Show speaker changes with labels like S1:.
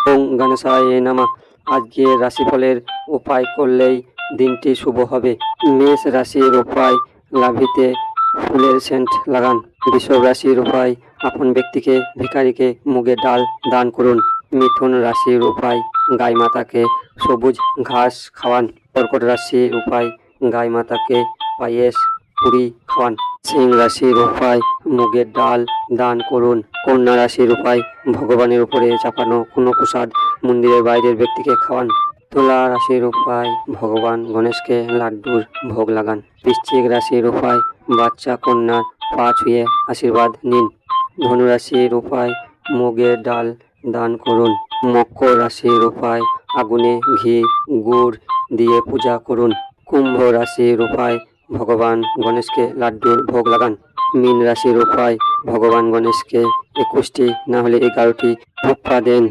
S1: ওং গণেশায় নমঃ। আজকে রাশিফলের উপায় করলেই দিনটি শুভ হবে। মেষ রাশির উপায়, লাভিতে ফুলের সেন্ট লাগান। বৃষভ রাশির উপায়, আপন ব্যক্তিকে ভিখারিকে মুগের ডাল দান করুন। মিথুন রাশির উপায়, গাই মাতাকে সবুজ ঘাস খাওয়ান। কর্কট রাশির উপায়, গাই মাতাকে পায়েস পুরি খাওয়ান। সিংহ রাশির উপায়, মুগের ডাল দান করুন। কন্যা রাশির উপায়, ভগবানের উপরে চাপানো কোনো প্রসাদ মন্দিরের বাইরের ব্যক্তিকে খাওয়ান। তুলা রাশির উপায়, ভগবান গণেশকে লাড্ডুর ভোগ লাগান। বৃশ্চিক রাশির উপায়, বাচ্চা কন্যার পা ছুঁয়ে আশীর্বাদ নিন। ধনু রাশির উপায়, মুগের ডাল দান করুন। মকর রাশির উপায়, আগুনে ঘি গুড় দিয়ে পূজা করুন। কুম্ভ রাশির উপায়, ভগবান গণেশকে লাড্ডুর ভোগ লাগান। মীন রাশির উপায়, ভগবান গণেশকে 21টি না হলে 11টি ভোগ দেন।